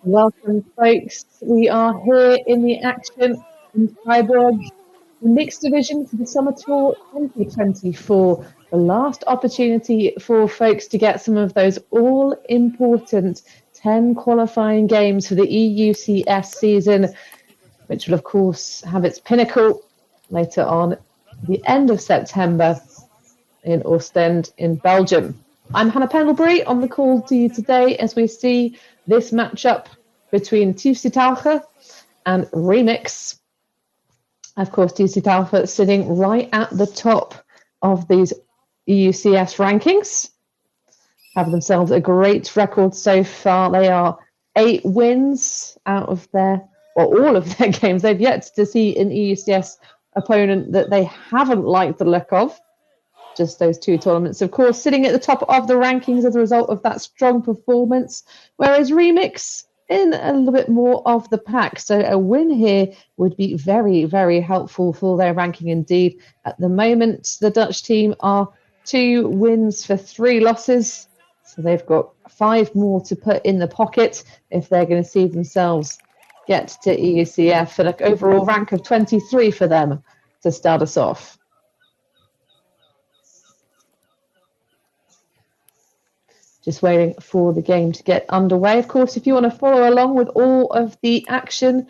Welcome, folks. We are here in the action in Freiburg, the mixed division for the Summer Tour 2024. The last opportunity for folks to get some of those all-important 10 qualifying games for the EUCS season, which will, of course, have its pinnacle later on the end of September in Ostend in Belgium. I'm Hannah Pendlebury on the call to you today as we see this matchup between Tiefseetaucher and Remix. Of course, Tiefseetaucher sitting right at the top of these EUCS rankings. Have themselves a great record so far. They are 8 wins out of all of their games. They've yet to see an EUCS opponent that they haven't liked the look of. Just those 2 tournaments, of course, sitting at the top of the rankings as a result of that strong performance, whereas Remix in a little bit more of the pack. So a win here would be very, very helpful for their ranking indeed. At the moment, the Dutch team are 2 wins for 3 losses. So they've got 5 more to put in the pocket if they're going to see themselves get to EUCF at an overall rank of 23 for them to start us off. Just waiting for the game to get underway. Of course, if you want to follow along with all of the action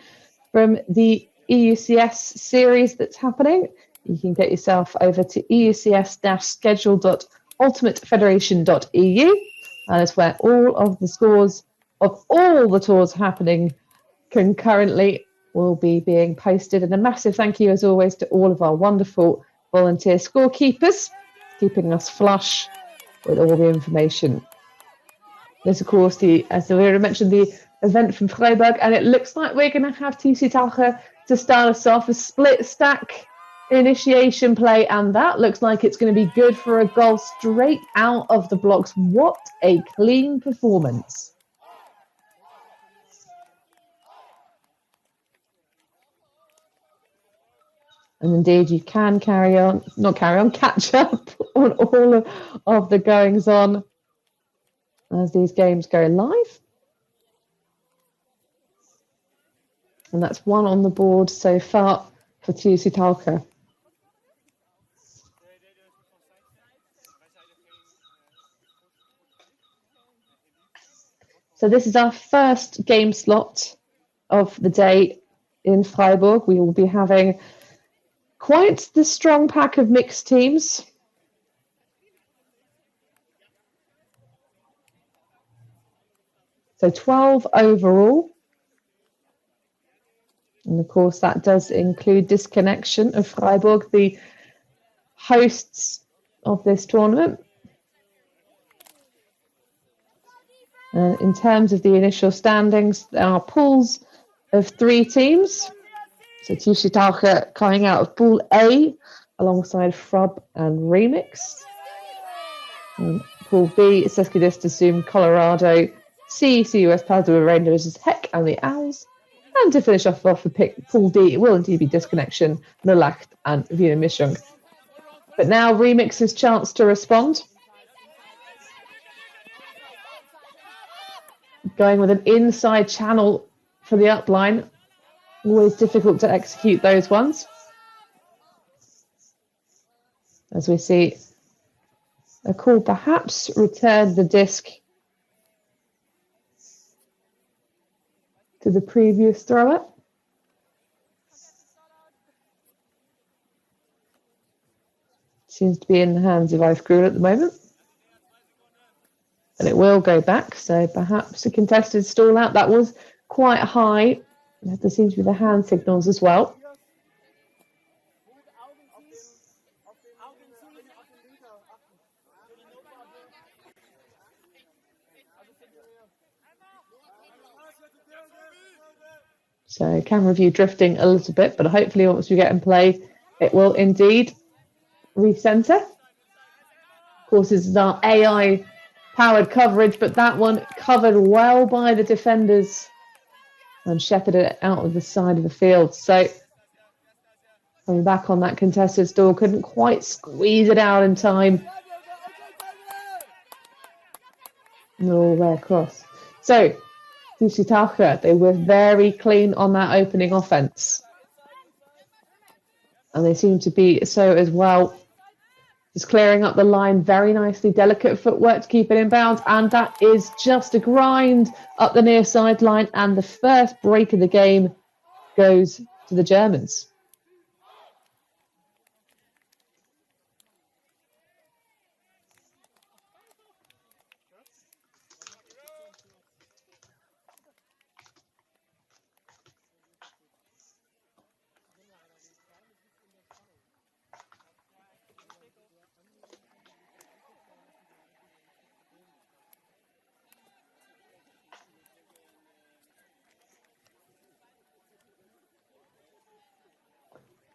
from the EUCS series that's happening, you can get yourself over to eucs-schedule.ultimatefederation.eu. That is where all of the scores of all the tours happening concurrently will be being posted. And a massive thank you, as always, to all of our wonderful volunteer scorekeepers, keeping us flush with all the information. There's, of course, as we already mentioned, the event from Freiburg, and it looks like we're going to have Tiefseetaucher to start us off, a split stack initiation play, and that looks like it's going to be good for a goal straight out of the blocks. What a clean performance. And indeed, you can catch up on all of the goings on as these games go live. And that's 1 on the board so far for Tiefseetaucher. So this is our first game slot of the day in Freiburg. We will be having quite the strong pack of mixed teams. So 12 overall. And of course, that does include disconnection of Freiburg, the hosts of this tournament. And in terms of the initial standings, there are pools of 3 teams. So Tiefseetaucher coming out of Pool A alongside Frub and Remix. And Pool B, Seskidistasum, Colorado, C, CUS Padua Rangers, Heck and the Owls. And to finish off for Pool D, it will indeed be Disconnection, Nulacht and Wiener Mischung. But now Remix's chance to respond. Going with an inside channel for the upline. Always difficult to execute those ones. As we see a call perhaps return the disc to the previous thrower. Seems to be in the hands of Eifgrun at the moment. And it will go back, so perhaps a contested stall out. That was quite high. There seems to be the hand signals as well. So camera view drifting a little bit, but hopefully once we get in play, it will indeed recenter. Of course, this is our AI-powered coverage, but that one covered well by the defenders and shepherded it out of the side of the field. So coming back on that contested stall, couldn't quite squeeze it out in time. And all the way across. So Tiefseetaucher, they were very clean on that opening offense. And they seem to be so as well. Just clearing up the line very nicely. Delicate footwork to keep it in bounds. And that is just a grind up the near sideline. And the first break of the game goes to the Germans.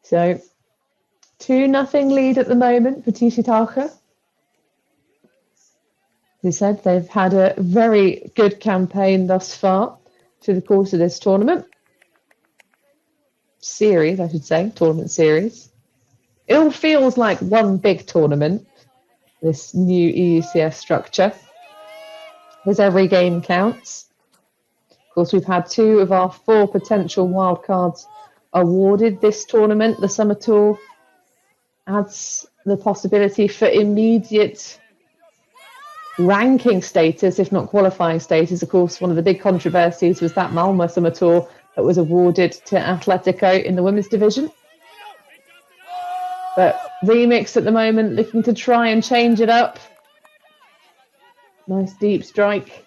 So 2-0 lead at the moment for Tiefseetaucher. As I said, they've had a very good campaign thus far through the course of this tournament. Series, I should say, tournament series. It all feels like one big tournament, this new EUCS structure, because every game counts. Of course, we've had 2 of our 4 potential wildcards awarded this tournament. The Summer Tour adds the possibility for immediate ranking status, if not qualifying status. Of course, one of the big controversies was that Malmö Summer Tour that was awarded to Atletico in the women's division. But Remix at the moment looking to try and change it up. Nice deep strike.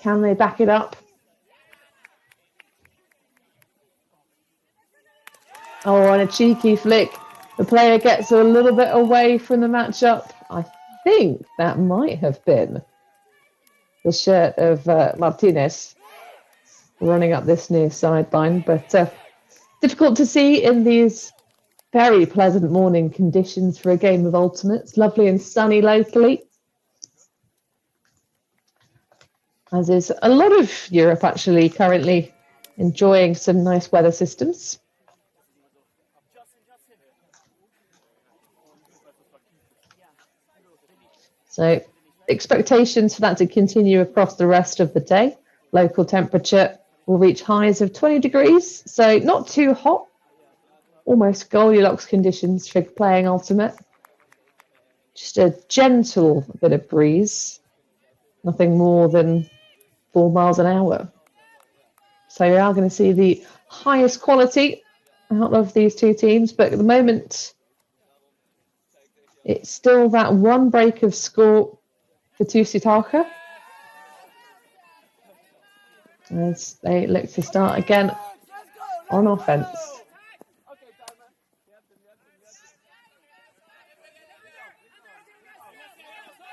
Can they back it up? Oh, and a cheeky flick. The player gets a little bit away from the matchup. I think that might have been the shirt of Martinez running up this near sideline. But difficult to see in these very pleasant morning conditions for a game of ultimates. Lovely and sunny locally. As is a lot of Europe actually currently enjoying some nice weather systems. So expectations for that to continue across the rest of the day. Local temperature will reach highs of 20 degrees, so not too hot. Almost Goldilocks conditions for playing ultimate. Just a gentle bit of breeze. Nothing more than 4 miles an hour. So we are going to see the highest quality out of these 2 teams, but at the moment it's still that 1 break of score for Tiefseetaucher as they look to start again on offense.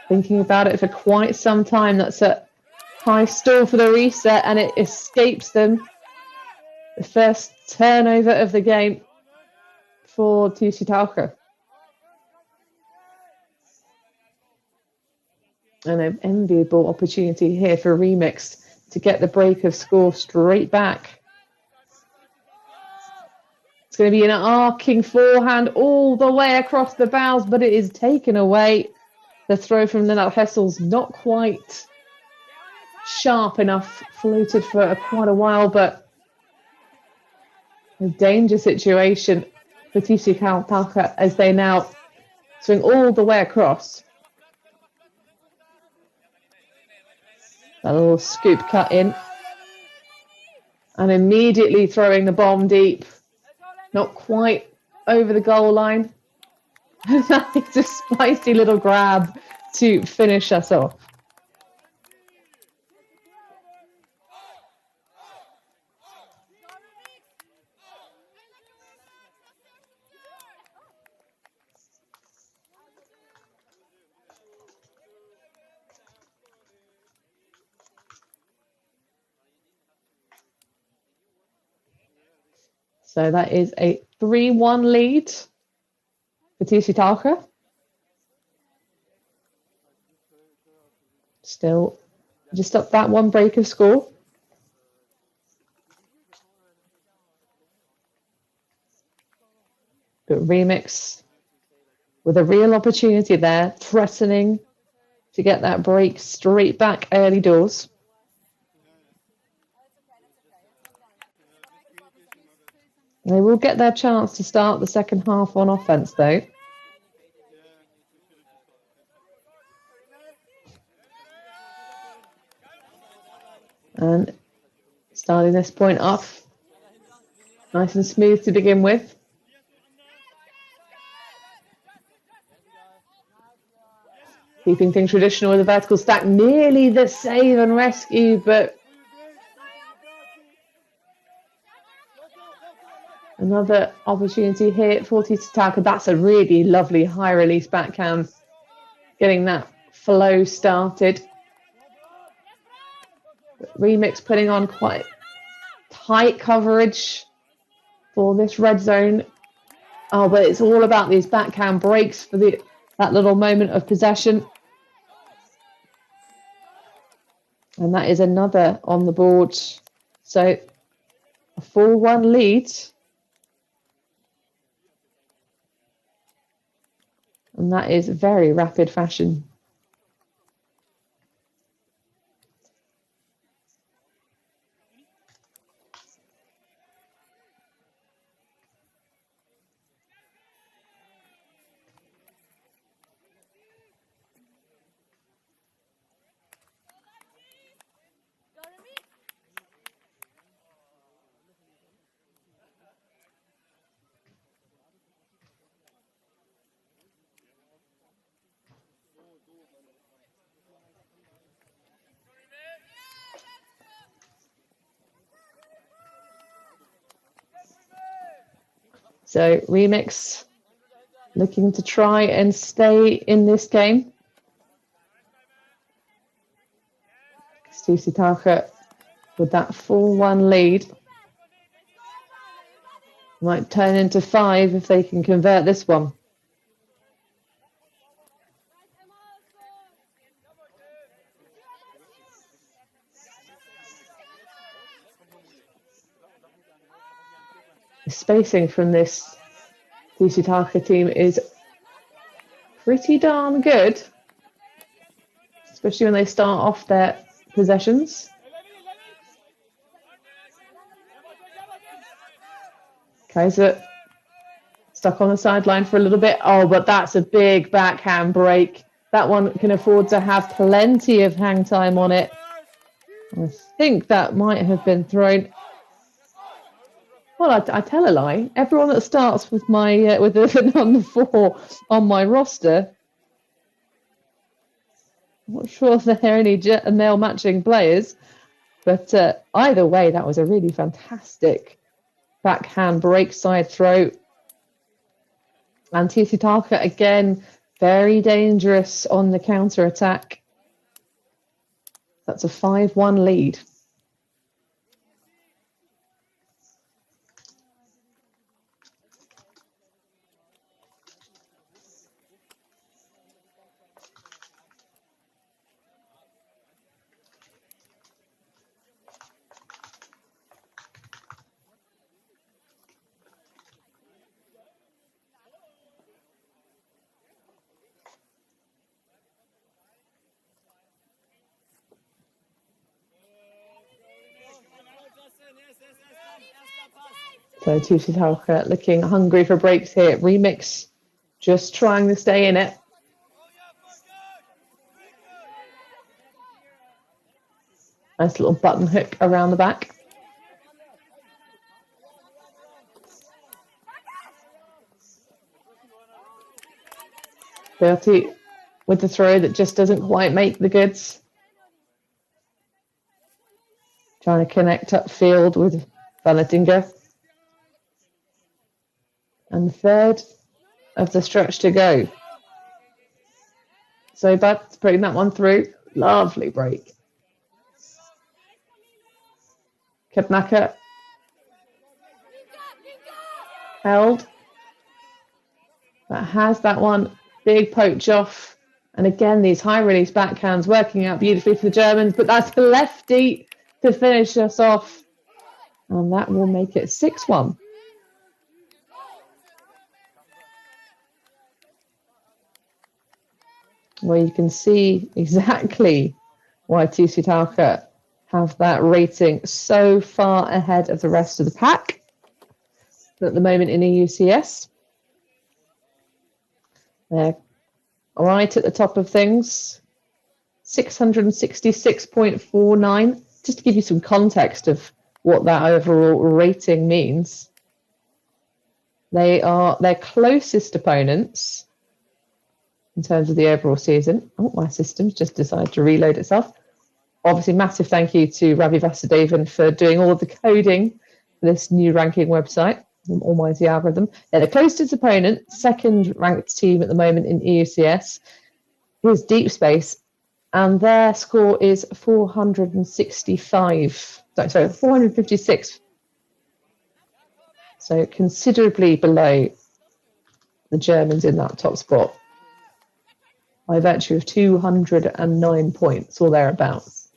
Thinking about it for quite some time. That's a high stall for the reset, and it escapes them. The first turnover of the game for Tiefseetaucher. An enviable opportunity here for Remix to get the break of score straight back. It's going to be an arcing forehand all the way across the bows, but it is taken away. The throw from Lennart Hessel's not quite sharp enough, floated for quite a while, but a danger situation for Tiefseetaucher as they now swing all the way across. A little scoop cut in. And immediately throwing the bomb deep. Not quite over the goal line. That is a spicy little grab to finish us off. So that is a 3-1 lead for Tiefseetaucher. Still just up that 1 break of score. But Remix with a real opportunity there, threatening to get that break straight back early doors. They will get their chance to start the second half on offense, though. And starting this point off, nice and smooth to begin with. Keeping things traditional with a vertical stack, nearly the save and rescue, but another opportunity here for Tiefseetaucher. That's a really lovely high release backhand, getting that flow started. Remix putting on quite tight coverage for this red zone. Oh, but it's all about these backhand breaks for that little moment of possession. And that is another on the board. So a 4-1 lead. And that is very rapid fashion. So Remix looking to try and stay in this game. Tiefseetaucher with that 4-1 lead. Might turn into 5 if they can convert this one. The spacing from this Tiefseetaucher team is pretty darn good, especially when they start off their possessions. Kaiser stuck on the sideline for a little bit. Oh, but that's a big backhand break. That one can afford to have plenty of hang time on it. I think that might have been thrown. Well, I tell a lie. Everyone that starts with my with the number 4 on my roster, I'm not sure if they're any male matching players, but either way, that was a really fantastic backhand break side throw. And Tiefseetaucher again, very dangerous on the counter attack. That's a 5-1 lead. So Tiefseetaucher looking hungry for breaks here. Remix just trying to stay in it. Nice little button hook around the back. Bertie with the throw that just doesn't quite make the goods. Trying to connect upfield with Valentinger. And the third of the stretch to go. So Bud's putting that one through. Lovely break. Kebnacker held. But has that one. Big poach off. And again, these high release backhands working out beautifully for the Germans. But that's the lefty to finish us off. And that will make it 6-1. Where you can see exactly why Tiefseetaucher have that rating so far ahead of the rest of the pack. at the moment in EUCS. They're right at the top of things, 666.49. Just to give you some context of what that overall rating means, they are their closest opponents in terms of the overall season. Oh, my system's just decided to reload itself. Obviously, massive thank you to Ravi Vasudevan for doing all of the coding for this new ranking website, the almighty algorithm. Yeah, the closest opponent, second ranked team at the moment in EUCS, is Deep Space, and their score is 456. So considerably below the Germans in that top spot by virtue of 209 points or thereabouts.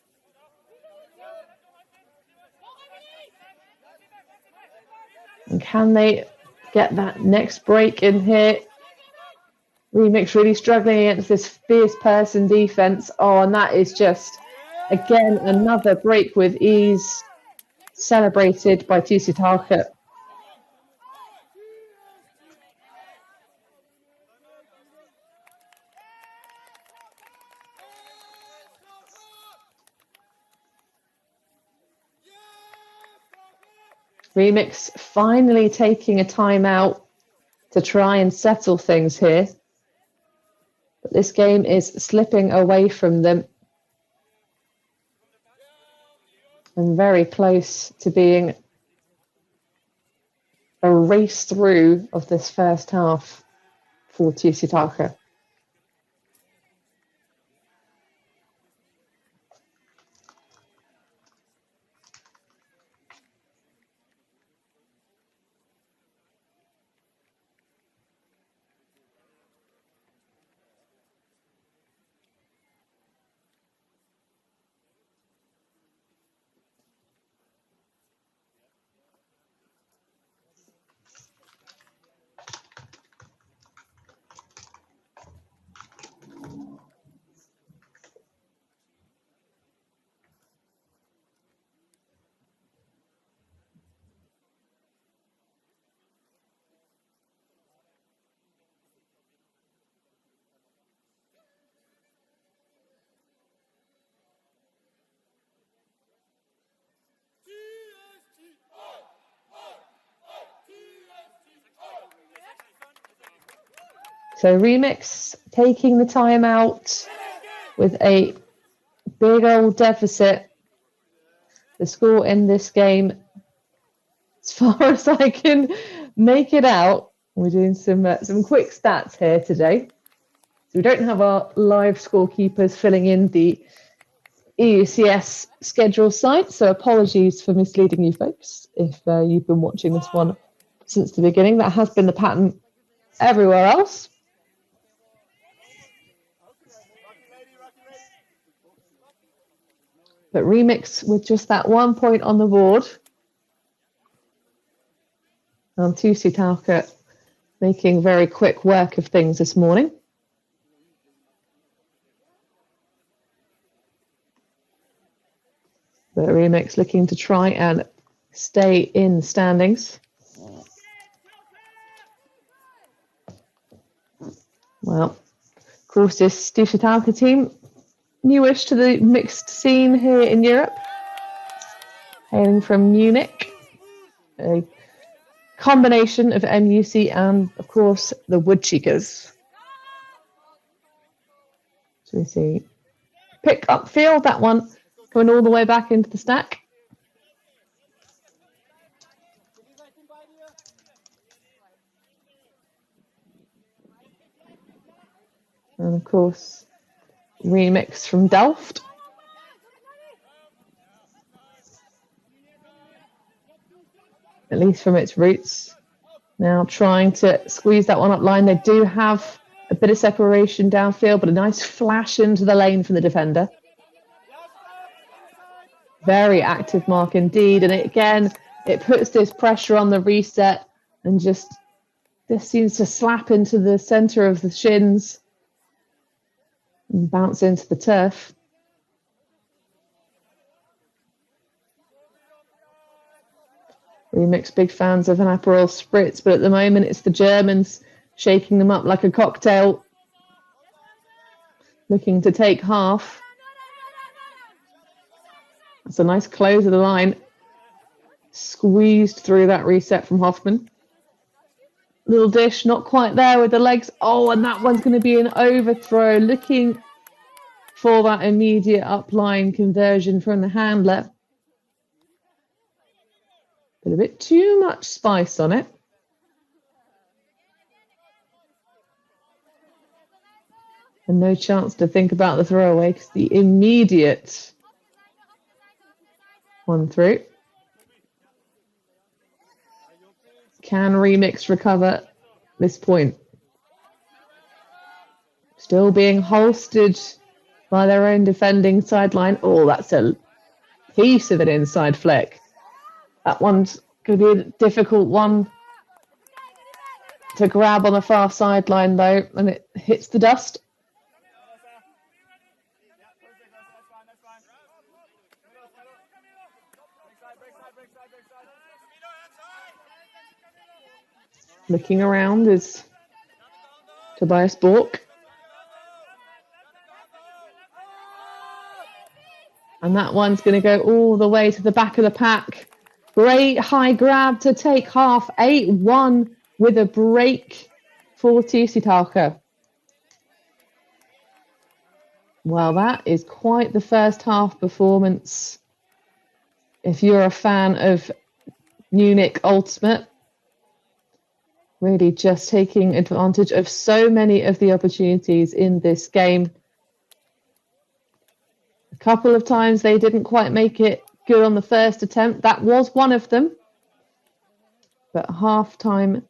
And can they get that next break in here? Remix really struggling against this fierce person defense. Oh, and that is just, again, another break with ease celebrated by Tiefseetaucher. Remix finally taking a timeout to try and settle things here. But this game is slipping away from them and very close to being a race through of this first half for Tiefseetaucher. So Remix taking the timeout with a big old deficit. The score in this game, as far as I can make it out, we're doing some quick stats here today. So we don't have our live scorekeepers filling in the EUCS schedule site, so apologies for misleading you folks if you've been watching this one since the beginning. That has been the pattern everywhere else. But Remix with just that 1 point on the board. And Tiefseetaucher making very quick work of things this morning. But Remix looking to try and stay in standings. Well, of course, this Tiefseetaucher team, newish to the mixed scene here in Europe, hailing from Munich, a combination of MUC and, of course, the Woodcheekers. So we see pick up field, that one going all the way back into the stack. And, of course, Remix from Delft. At least from its roots. Now trying to squeeze that one up line. They do have a bit of separation downfield, but a nice flash into the lane from the defender. Very active mark indeed. And it puts this pressure on the reset and just seems to slap into the center of the shins and bounce into the turf. Remix big fans of an Aperol Spritz, but at the moment it's the Germans shaking them up like a cocktail, looking to take half. That's a nice close of the line. Squeezed through that reset from Hoffman. Little dish, not quite there with the legs. Oh, and that one's going to be an overthrow. Looking for that immediate upline conversion from the handler. But a bit too much spice on it. And no chance to think about the throwaway because the immediate one through. Can Remix recover this point? Still being holstered by their own defending sideline. Oh, that's a piece of an inside flick. That one's going to be a difficult one to grab on the far sideline, though, and it hits the dust. Looking around is Tobias Bork. And that one's going to go all the way to the back of the pack. Great high grab to take half. 8-1 with a break for Tiefseetaucher. Well, that is quite the first half performance. If you're a fan of Munich Ultimate, really just taking advantage of so many of the opportunities in this game. A couple of times they didn't quite make it good on the first attempt. That was one of them. But half-time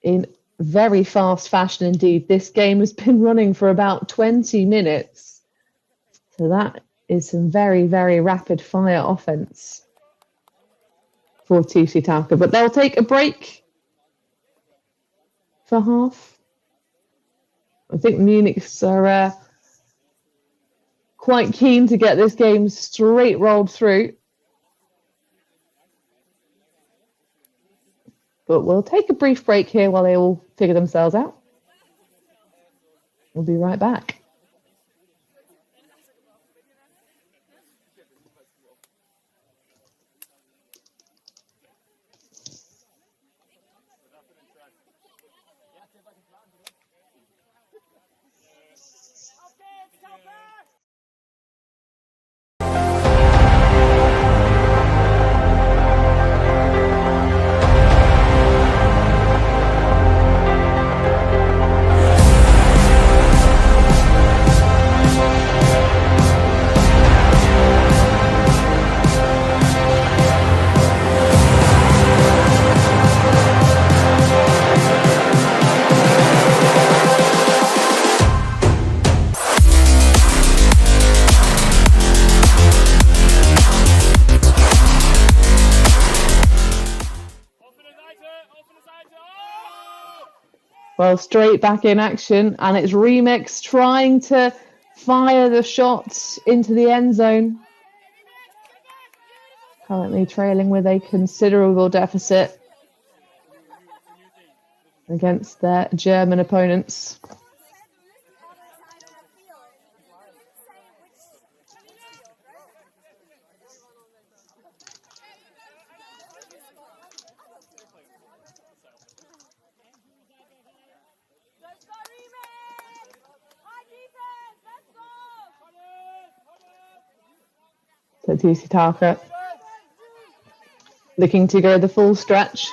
in very fast fashion indeed. This game has been running for about 20 minutes. So that is some very, very rapid-fire offense for Tiefseetaucher. But they'll take a break for half. I think Munich's are quite keen to get this game straight rolled through. But we'll take a brief break here while they all figure themselves out. We'll be right back. Well, straight back in action, and it's Remix trying to fire the shots into the end zone. Currently trailing with a considerable deficit against their German opponents. So Tiefseetaucher looking to go the full stretch.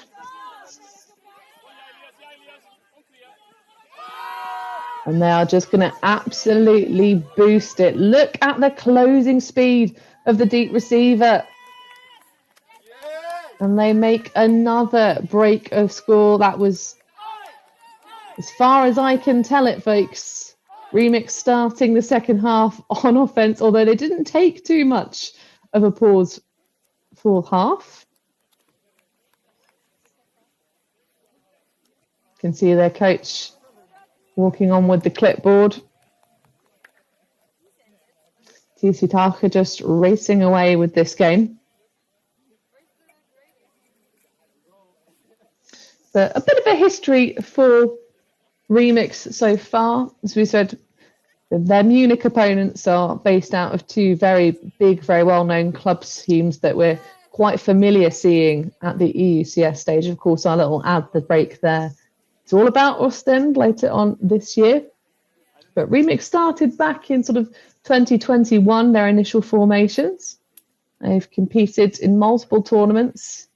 And they are just going to absolutely boost it. Look at the closing speed of the deep receiver. And they make another break of score. That was, as far as I can tell it, folks, Remix starting the second half on offense, although they didn't take too much of a pause for half. You can see their coach walking on with the clipboard. Tiefseetaucher just racing away with this game. But a bit of a history for Remix so far. As we said, their Munich opponents are based out of two very big, very well-known club teams that we're quite familiar seeing at the EUCS stage. Of course, our little ad, the break there, it's all about Ostend later on this year. But Remix started back in sort of 2021, their initial formations. They've competed in multiple tournaments,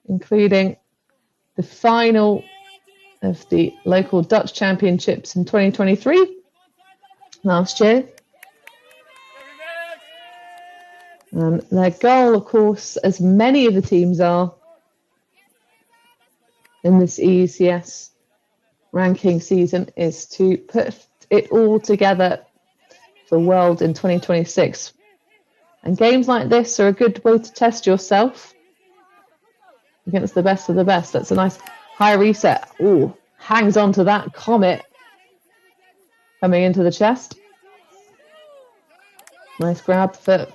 including the final of the local Dutch championships in 2023, last year. Their goal, of course, as many of the teams are in this EUCS ranking season, is to put it all together for World in 2026. And games like this are a good way to test yourself against the best of the best. That's a nice high reset. Ooh, hangs on to that Comet coming into the chest. Nice grab for...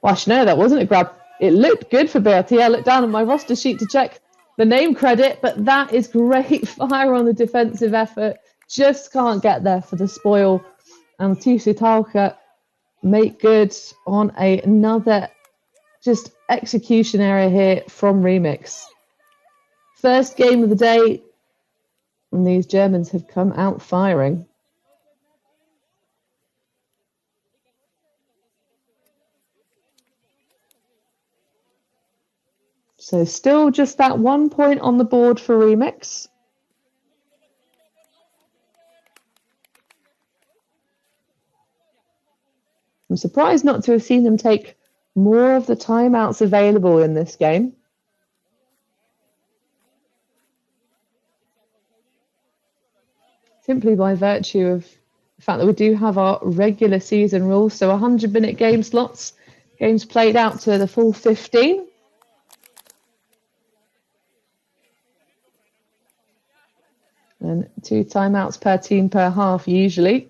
Well, actually, no, that wasn't a grab. It looked good for Bertie. I looked down at my roster sheet to check the name credit, but that is great fire on the defensive effort. Just can't get there for the spoil. And Tiefseetaucher make good on another just execution error here from Remix. First game of the day, and these Germans have come out firing. So still just that 1 point on the board for Remix. I'm surprised not to have seen them take more of the timeouts available in this game. Simply by virtue of the fact that we do have our regular season rules, so 100-minute game slots, games played out to the full 15. And 2 timeouts per team per half usually.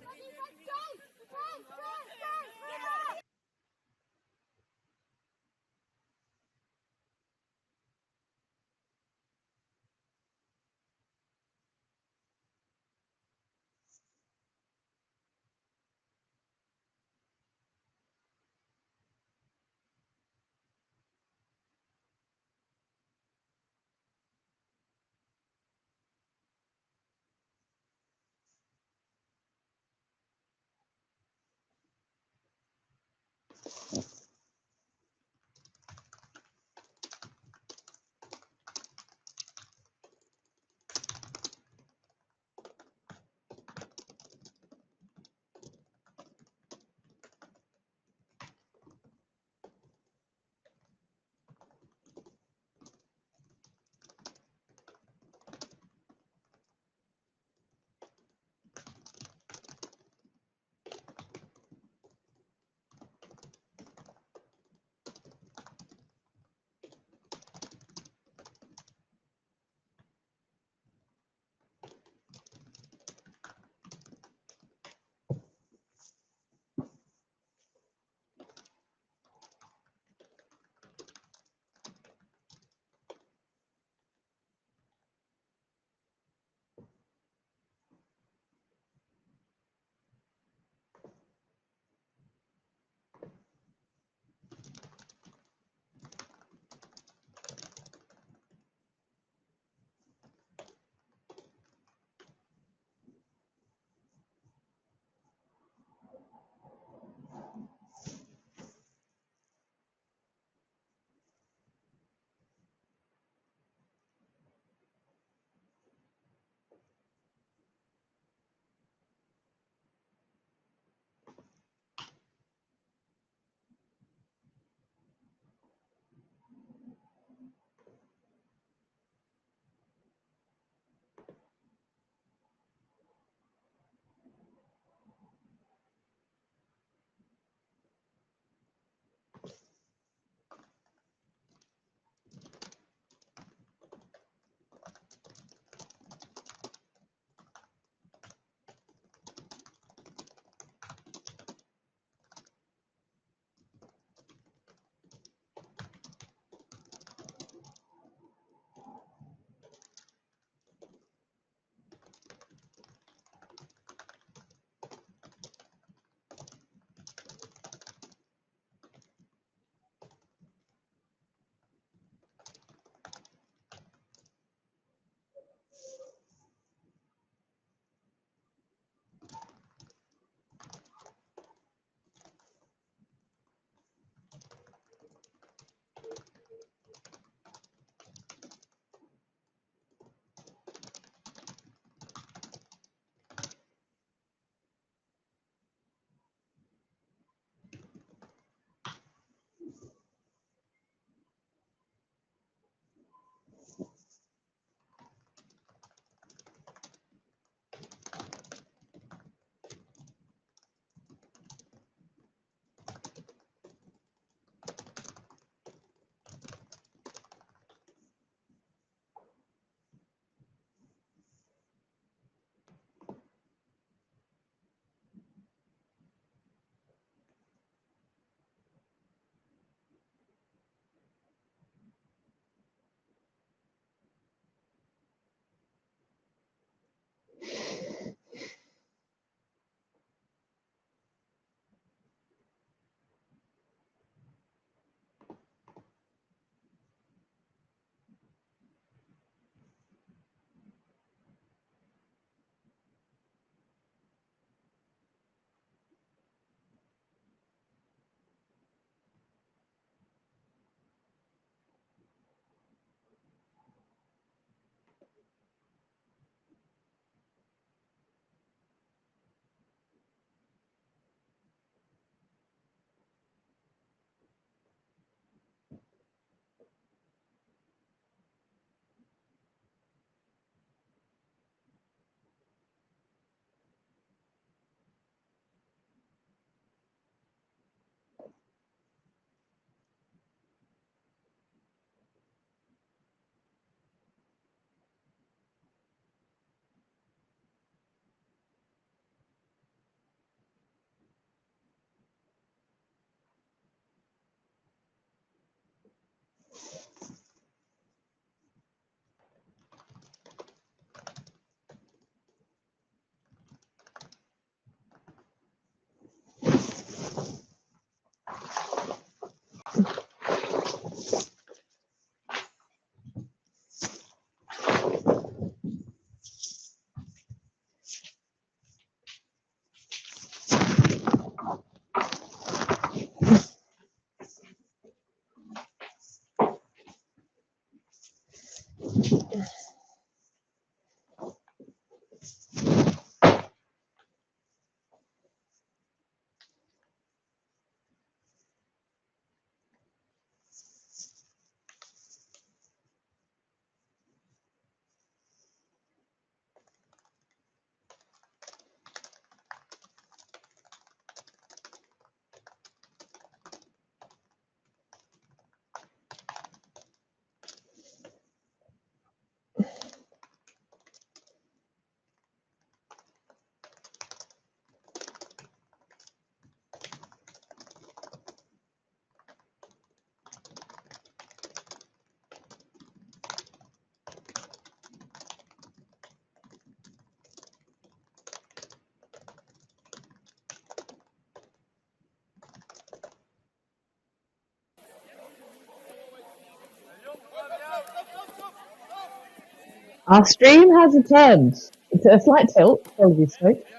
Our stream has returned. It's a slight tilt, apologies, folks.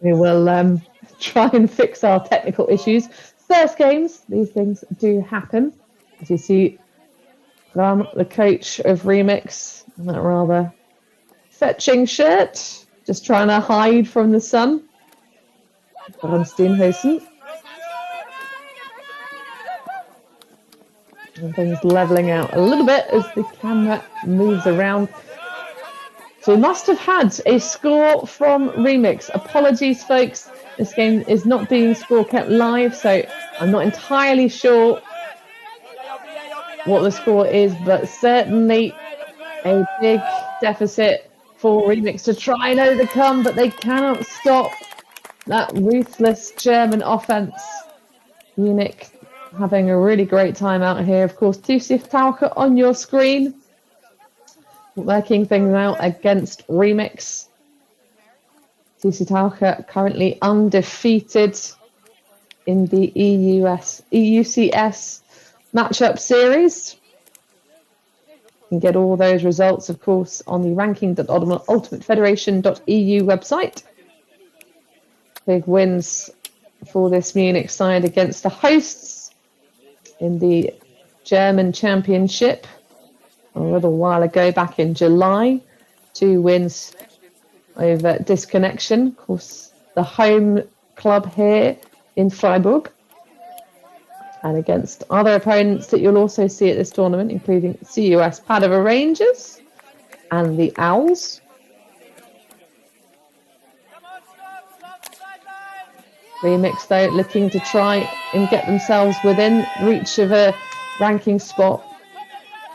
We will try and fix our technical issues. First games, these things do happen. As you see, Ram, the coach of Remix, in that rather fetching shirt, just trying to hide from the sun. Ram Steenhuisen. And things levelling out a little bit as the camera moves around. So we must have had a score from Remix. Apologies, folks. This game is not being score kept live, so I'm not entirely sure what the score is, but certainly a big deficit for Remix to try and overcome, but they cannot stop that ruthless German offense. Munich having a really great time out here. Of course, Tiefseetaucher on your screen, working things out against Remix. Tiefseetaucher currently undefeated in the EUCS matchup series. You can get all those results, of course, on the ranking.ultimatefederation.eu website. Big wins for this Munich side against the hosts in the German Championship a little while ago, back in July. 2 wins over Disconnection, of course, the home club here in Freiburg, and against other opponents that you'll also see at this tournament, including CUS Padova Rangers and the Owls. Remix, though, looking to try and get themselves within reach of a ranking spot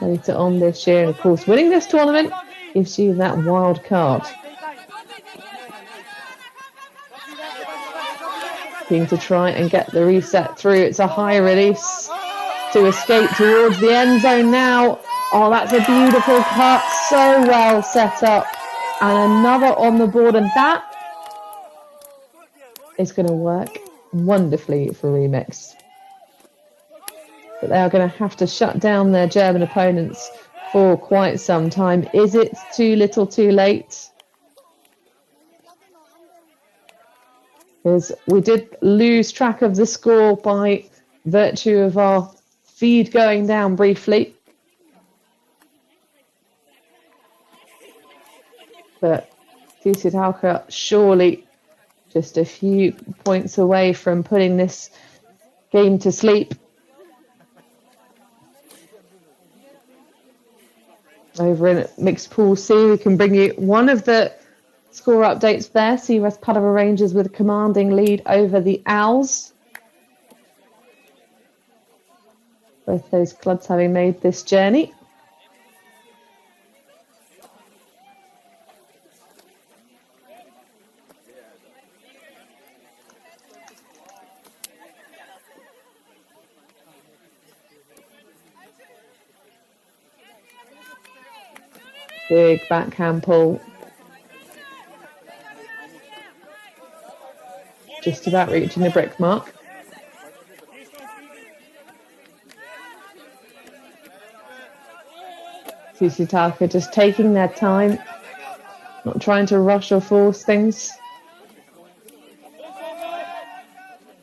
later on this year. And, of course, winning this tournament gives you that wild card. Looking to try and get the reset through. It's a high release to escape towards the end zone now. Oh, that's a beautiful cut. So well set up. And another on the board. And that is going to work wonderfully for Remix. But they are going to have to shut down their German opponents for quite some time. Is it too little too late? Because we did lose track of the score by virtue of our feed going down briefly. But Tiefseetaucher surely just a few points away from putting this game to sleep. Over in Mixed Pool C, we can bring you one of the score updates there. CUS Padova Rangers with a commanding lead over the Owls. Both those clubs having made this journey. Big backhand pull. Just about reaching the brick mark. Tiefseetaucher just taking their time, not trying to rush or force things.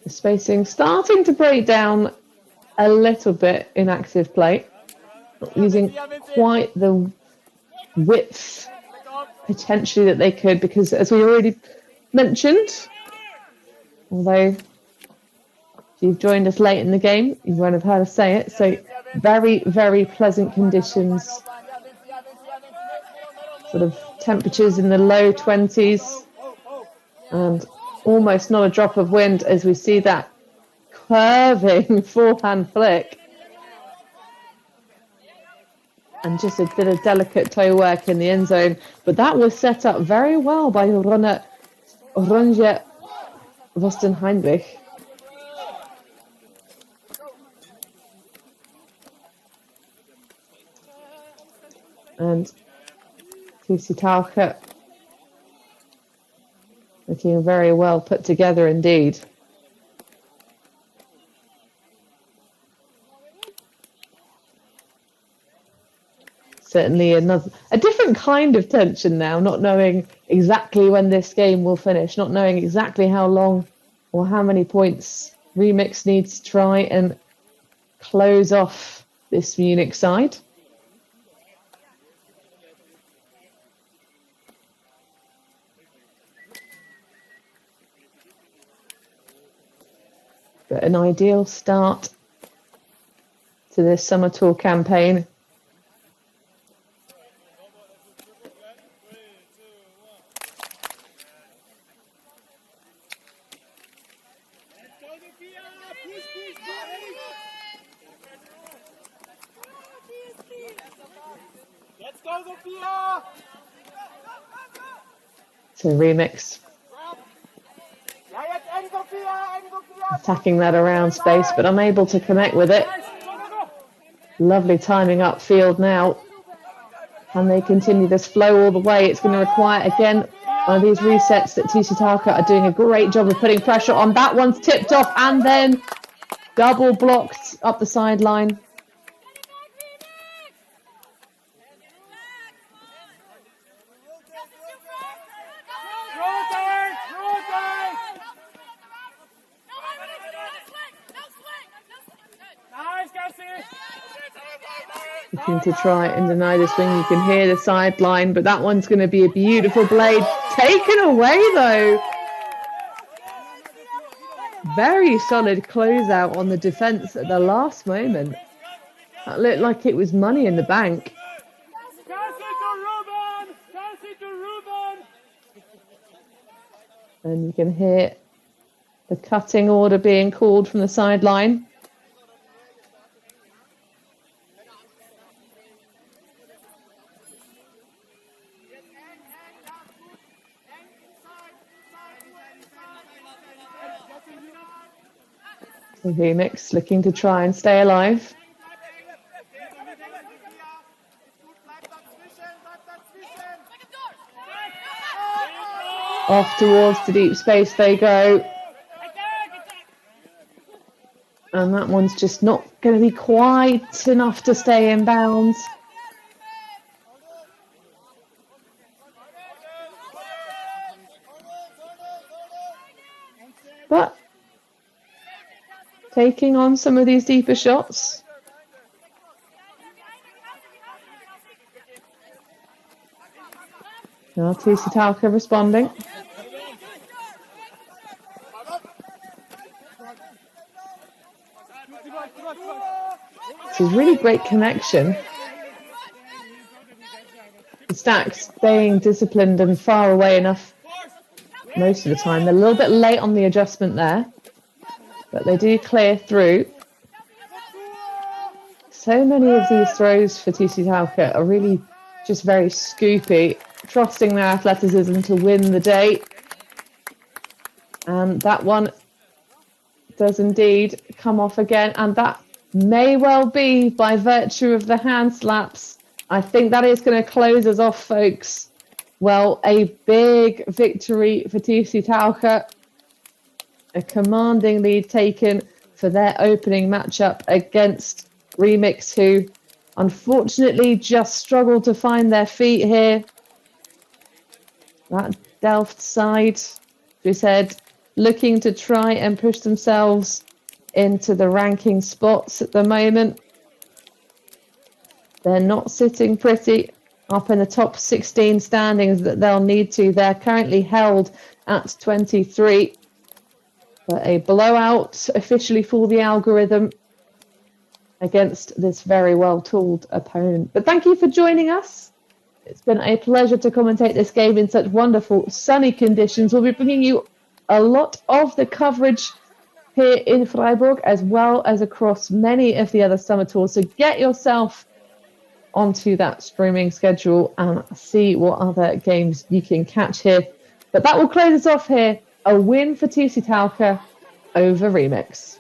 The spacing starting to break down a little bit in active play, not using quite the width potentially that they could, because as we already mentioned, although if you've joined us late in the game, you won't have heard us say it, so very, very pleasant conditions, sort of temperatures in the low 20s and almost not a drop of wind as we see that curving forehand flick. And just a bit of delicate toe work in the end zone. But that was set up very well by Ronja Vostenheinrich. And Tiefseetaucher looking very well put together indeed. Certainly a different kind of tension now, not knowing exactly when this game will finish, not knowing exactly how long or how many points Remix needs to try and close off this Munich side. But an ideal start to this summer tour campaign. So Remix attacking that around space, but unable to connect with it. Lovely timing upfield now. Can they continue this flow all the way? It's going to require, again, one of these resets that Tiefseetaucher are doing a great job of putting pressure on. That one's tipped off and then double blocked up the sideline. Looking to try and deny this wing. You can hear the sideline, but that one's going to be a beautiful blade. Taken away, though. Very solid closeout on the defence at the last moment. That looked like it was money in the bank. And you can hear the cutting order being called from the sideline. Remix looking to try and stay alive. Off towards the deep space they go. And that one's just not going to be quite enough to stay in bounds. But taking on some of these deeper shots. Now Tiefseetaucher responding. This is really great connection. The Stacks staying disciplined and far away enough most of the time. They're a little bit late on the adjustment there, but they do clear through. So many of these throws for Tiefseetaucher are really just very scoopy, trusting their athleticism to win the day. And that one does indeed come off again, and that may well be by virtue of the hand slaps. I think that is going to close us off, folks. Well, a big victory for Tiefseetaucher. A commanding lead taken for their opening matchup against Remix, who unfortunately just struggled to find their feet here. That Delft side, we said, looking to try and push themselves into the ranking spots at the moment. They're not sitting pretty up in the top 16 standings that they'll need to. They're currently held at 23. But a blowout officially for the algorithm against this very well-tooled opponent. But thank you for joining us. It's been a pleasure to commentate this game in such wonderful sunny conditions. We'll be bringing you a lot of the coverage here in Freiburg, as well as across many of the other summer tours. So get yourself onto that streaming schedule and see what other games you can catch here. But that will close us off here. A win for Tiefseetaucher over Remix.